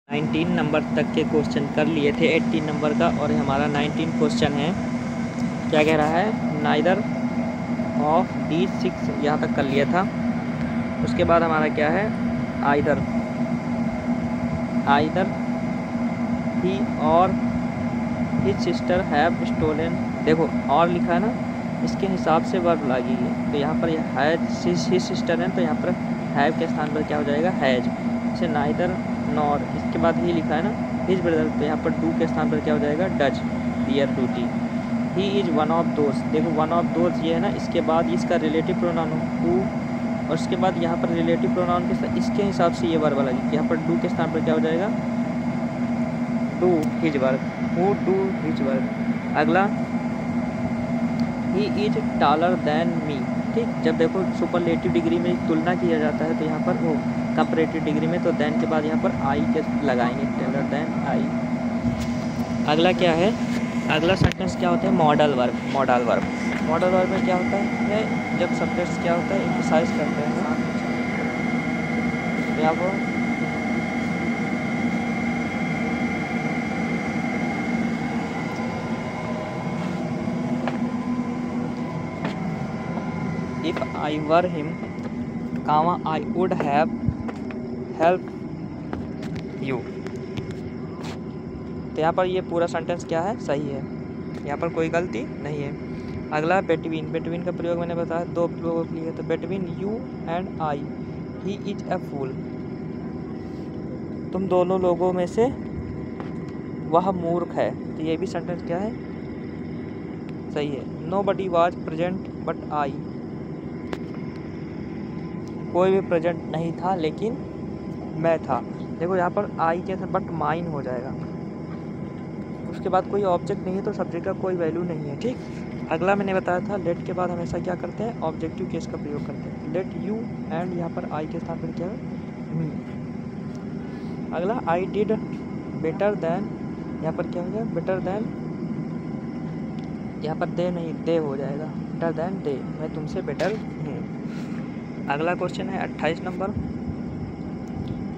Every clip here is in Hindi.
19 नंबर तक के क्वेश्चन कर लिए थे 18 नंबर का, और हमारा 19 क्वेश्चन है। क्या कह रहा है? नाइदर ऑफ दी 6 यहाँ तक कर लिया था। उसके बाद हमारा क्या है? आइदर ही और हिज सिस्टर हैव स्टोलन। देखो और लिखा है ना, इसके हिसाब से वर्ब लगेगी। तो यहाँ पर हैज हिज सिस्टर है, तो यहाँ पर हैव के स्थान पर क्या हो जाएगा? हैज। जैसे नाइदर नॉर, इसके बाद ही लिखा है ना हिज ब्रदर, तो यहाँ पर डू के स्थान पर क्या हो जाएगा? Does their duty. He is one of those. देखो वन ऑफ दोज ये है ना, इसके बाद इसका रिलेटिव प्रोनाउन हु, और उसके बाद यहाँ पर रिलेटिव प्रोनाउन के साथ इसके हिसाब से ये वर्ब लगेगी। यहाँ पर डू के स्थान पर क्या हो जाएगा? Do his work, who do his work. अगला he is taller than me. ठीक, जब देखो सुपरलेटिव डिग्री में तुलना किया जाता है तो यहाँ पर वो कंपैरेटिव डिग्री में, तो देन के बाद यहाँ पर आई के लगाएंगे, टालर देन आई। अगला क्या है? अगला सेंटेंस क्या होता है? Modal verb. मॉडल वर्ब में क्या होता है? जब सब्जेक्ट्स क्या होता है? एम्फसाइज करते हैं। यहाँ पर if I were him, I would have helped you। तो यहाँ पर ये पूरा सेंटेंस क्या है? सही है, यहाँ पर कोई गलती नहीं है। अगला बिटवीन का प्रयोग मैंने बताया दो लोगों के लिए, तो between you and I he is a fool. तुम दोनों लोगों में से वह मूर्ख है, तो ये भी सेंटेंस क्या है? सही है। Nobody was present but I, कोई भी प्रेजेंट नहीं था लेकिन मैं था। देखो यहाँ पर आई के साथ बट माइन हो जाएगा। उसके बाद कोई ऑब्जेक्ट नहीं है तो सब्जेक्ट का कोई वैल्यू नहीं है। ठीक, अगला मैंने बताया था लेट के बाद हमेशा क्या करते हैं? ऑब्जेक्टिव केस का प्रयोग करते हैं। लेट यू एंड यहाँ पर आई के स्थान पर क्या है? मी। अगला आई डिड बेटर देन, यहाँ पर क्या हो जाएगा? बेटर देन, यहाँ पर दे नहीं दे हो जाएगा, बेटर देन दे, मैं तुमसे बेटर हूँ। अगला क्वेश्चन है 28 नंबर।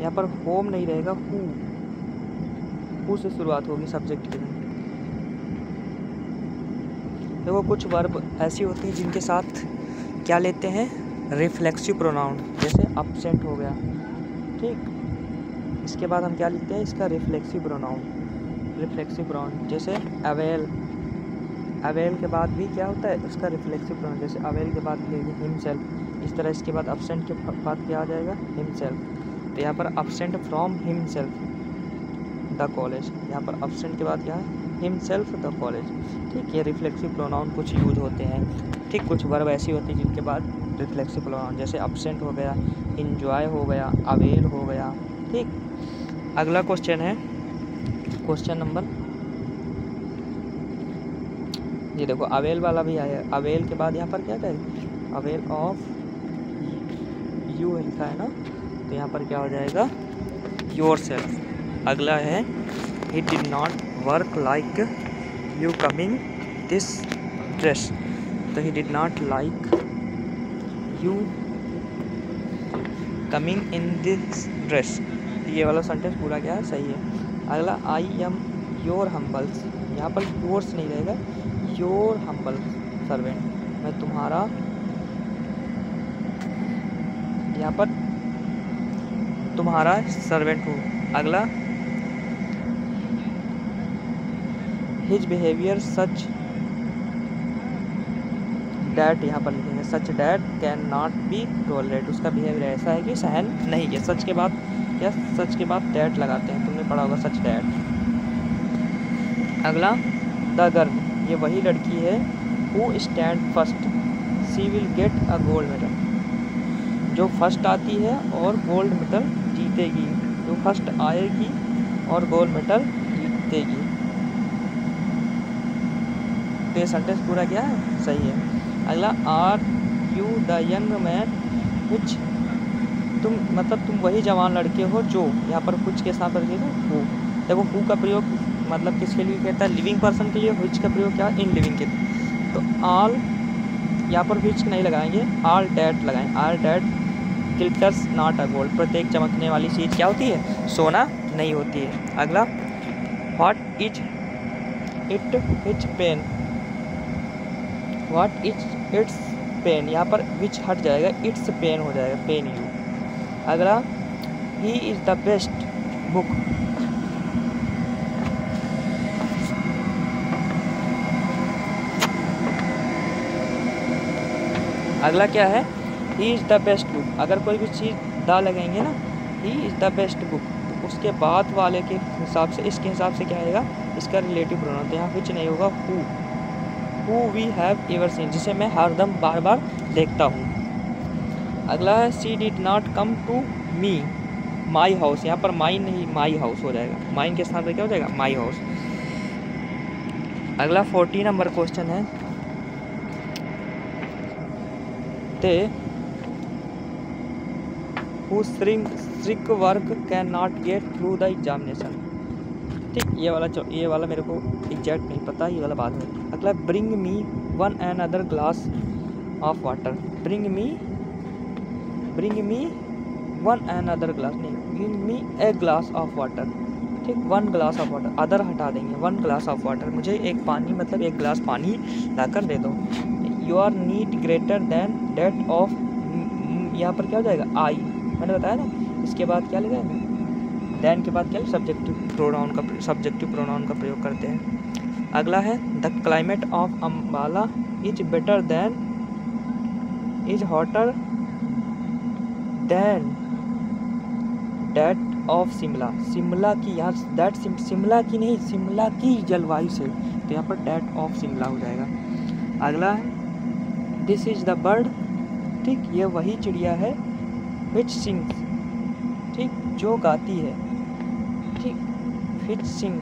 यहाँ पर होम नहीं रहेगा, हु से शुरुआत होगी सब्जेक्ट के। देखो कुछ वर्ब ऐसी होती हैं जिनके साथ क्या लेते हैं? रिफ्लेक्सिव प्रोनाउन, जैसे अपसेंट हो गया। ठीक, इसके बाद हम क्या लिखते हैं? इसका रिफ्लेक्सिव प्रोनाउन जैसे अवेल के बाद भी क्या होता है? उसका रिफ्लेक्सिव प्रोनाउन, जैसे अवेल के बाद हिमसेल्फ। इस तरह इसके बाद अपसेंट के बाद क्या आ जाएगा? हिमसेल्फ। तो यहाँ पर absent from himself the college, यहाँ पर अपसेंट के बाद क्या है? Himself the college. ठीक, ये रिफ्लेक्सिव प्रोनाउन कुछ यूज होते हैं। ठीक, कुछ वर्ब ऐसी होती है जिनके बाद रिफ्लेक्सिव प्रोनाउन, जैसे अपसेंट हो गया, इंजॉय हो गया, अवेल हो गया। ठीक, अगला क्वेश्चन है क्वेश्चन नंबर, ये देखो अवेल वाला भी आया। अवेल के बाद यहाँ पर क्या करें? अवेल ऑफ यू लिखा है ना, तो यहाँ पर क्या हो जाएगा? Yourself. अगला है he did not work like you coming this dress, तो he did not like you coming in this dress. ये वाला सेंटेंस पूरा क्या है? सही है। अगला आई एम योर हम्बल्स, यहाँ पर योर्स नहीं रहेगा, योर हम्बल सर्वेंट, मैं तुम्हारा यहाँ पर तुम्हारा सर्वेंट हूँ। अगला हिज बिहेवियर सच डैट, यहाँ पर लिखेंगे such that can not be tolerate, उसका बिहेवियर ऐसा है कि सहन नहीं किया। सच के बाद क्या? सच के बाद डैट लगाते हैं, तुमने पढ़ा होगा सच डैट। अगला द गर्ल, ये वही लड़की है who stand first she will get a gold medal, जो फर्स्ट आती है और गोल्ड मेडल जीतेगी। जो फर्स्ट आएगी और गोल्ड मेडल जीतेगी। तो ये सेंटेंस पूरा क्या है? सही है। अगला are you the young man which, तुम मतलब तुम वही जवान लड़के हो जो, यहाँ पर कुछ के साथ रखिएगा हु। देखो हु का प्रयोग मतलब किसके लिए कहता है? लिविंग पर्सन के लिए। विच का प्रयोग क्या? इन लिविंग के। तो ऑल, यहाँ पर विच नहीं लगाएंगे, ऑल डैट लगाएंगे। All that glitters not a gold, प्रत्येक चमकने वाली चीज़ क्या होती है? सोना नहीं होती है। अगला what is it which pen, what is its pen, यहाँ पर विच हट जाएगा, इट्स पेन हो जाएगा, पेन यू। अगला he is the best book, अगला क्या है, he is the best book. अगर कोई भी चीज़ दा लगाएंगे ना, he is the best book, तो उसके बाद वाले के हिसाब से, इसके हिसाब से क्या आएगा, इसका रिलेटिव प्रोनाउन। तो यहाँ विच नहीं होगा, who we have ever seen, जिसे मैं हरदम बार बार देखता हूँ। अगला है she did not come to me my house, यहाँ पर माई नहीं माई हाउस हो जाएगा, माइन के स्थान पर क्या हो जाएगा, माई हाउस। अगला 40 नंबर क्वेश्चन है, ते who shrink work can not get through the examination. ठीक, ये वाला मेरे को एग्जैक्ट नहीं पता, ये वाला बाद में। अगला bring me one and other glass of water, bring me one and other glass नहीं, bring me a glass of water. ठीक, one glass of water, other हटा देंगे, वन ग्लास ऑफ वाटर, मुझे एक पानी मतलब एक गिलास पानी लाकर दे दो। Your need greater than that of, यहाँ पर क्या हो जाएगा, आई, मैंने बताया ना। इसके बाद क्या लगाएंगे, देन के बाद क्या, सब्जेक्टिव प्रोनाउन का प्रयोग करते हैं। अगला है the climate of Ambala is better than, is hotter than that of Shimla, Shimla की, यहाँ दैट शिमला की नहीं, शिमला की जलवायु से, तो यहाँ पर डेट ऑफ शिमला हो जाएगा। अगला है दिस इज द बर्ड, ठीक, ये वही चिड़िया है, विच सिंग्स, ठीक, जो गाती है, ठीक, विच सिंग,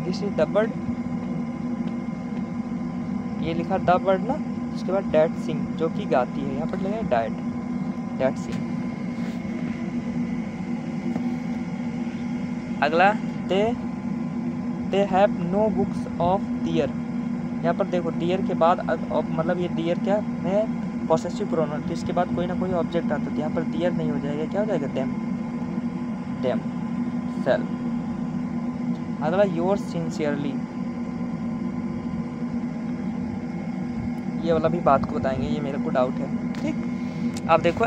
दिस इज द बर्ड, ये लिखा द बर्ड ना, उसके बाद डैट सिंग, जो कि गाती है, यहाँ पर लिखा है डैट सिंग। अगला they have no books of their, यहाँ पर देखो डियर के बाद मतलब ये डियर क्या है, पॉसेसिव प्रोनाउन, तो इसके बाद कोई ना कोई ऑब्जेक्ट आता है, यहाँ पर डियर नहीं हो जाएगा, क्या हो जाएगा, देम सेल। अगला योर सिंसियरली, ये वाला भी बात को बताएंगे, ये मेरे को डाउट है। ठीक, अब देखो,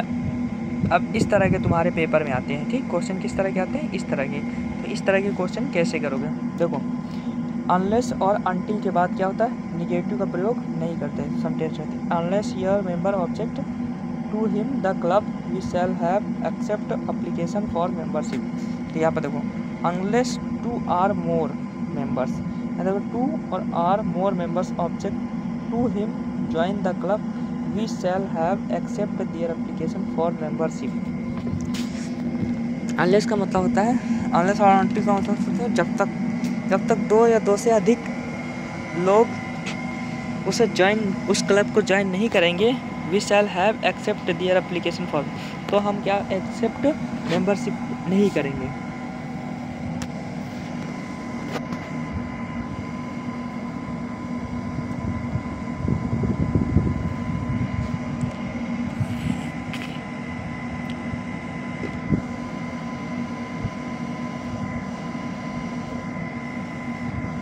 अब इस तरह के तुम्हारे पेपर में आते हैं। ठीक, क्वेश्चन किस तरह के आते हैं, इस तरह के। तो इस तरह के क्वेश्चन कैसे करोगे, देखो अनलेस और अनटिल के बाद क्या होता है, निगेटिव का प्रयोग नहीं करते, सेंटेंस रहते हैं। Unless your member object to him the club we shall have accept application for membership. तो यहाँ पर देखो unless two or more members, देखो टू और or more members object to him join the club we shall have accept their application for membership. Unless का मतलब होता है, अनलेस और अनटिल का मतलब होता है जब तक दो या दो से अधिक लोग उस क्लब को ज्वाइन नहीं करेंगे, we shall have accept their application for, तो हम क्या एक्सेप्ट मेंबरशिप नहीं करेंगे।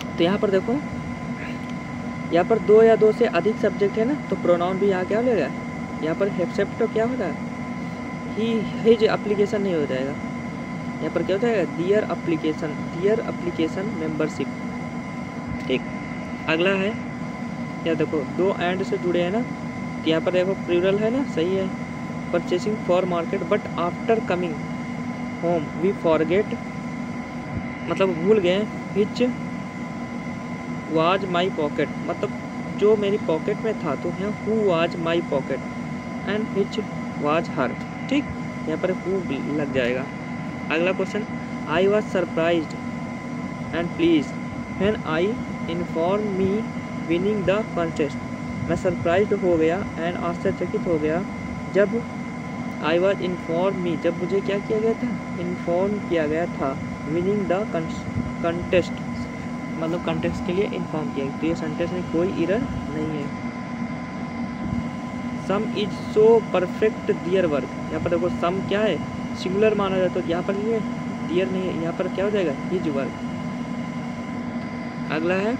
तो यहाँ पर देखो, यहाँ पर दो या दो से अधिक सब्जेक्ट है ना, तो प्रोनाउन भी यहाँ क्या हो जाएगा, यहाँ पर एक्सेप्ट तो क्या हो रहा है, हिज एप्लीकेशन नहीं हो जाएगा, यहाँ पर क्या हो जाएगा, दियर एप्लीकेशन मेंबरशिप। ठीक, अगला है, या देखो दो एंड से जुड़े हैं ना, तो यहाँ पर देखो प्लूरल है ना, सही है, purchasing for market but after coming home we forget, मतलब भूल गए, हिच वाज माई पॉकेट, मतलब जो मेरी पॉकेट में था, तो यहाँ who was my pocket and hitch was her. ठीक, यहाँ पर हु लग जाएगा। अगला question, I was surprised and please when I inform me winning the contest, मैं सरप्राइज्ड हो गया एंड आश्चर्यचकित हो गया जब आई वॉज इन्फॉर्म मी, जब मुझे क्या किया गया था, इन्फॉर्म किया गया था, विनिंग द कंटेस्ट, मतलब कंटेस्ट के लिए इन्फॉर्म किया। तो ये सेंटेंस में कोई एरर नहीं है। Some is so perfect their work, यहाँ पर देखो सम क्या है, सिंगुलर माना जाता है, तो यहाँ पर ये डियर नहीं है, यहाँ पर क्या हो जाएगा, हिज वर्क। अगला है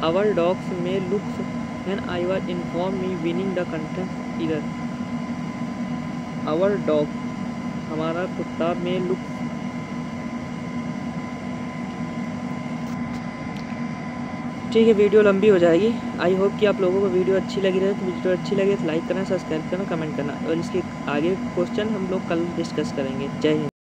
आवर डॉग्स में looks when I was inform me winning the contest इधर। आवर डॉग हमारा कुत्ता में लुक्स, ठीक है वीडियो लंबी हो जाएगी। आई होप कि आप लोगों को वीडियो अच्छी लगी रहे। तो वीडियो अच्छी लगे तो लाइक करना, सब्सक्राइब करना, कमेंट करना, और इसके आगे क्वेश्चन हम लोग कल डिस्कस करेंगे। जय हिंद।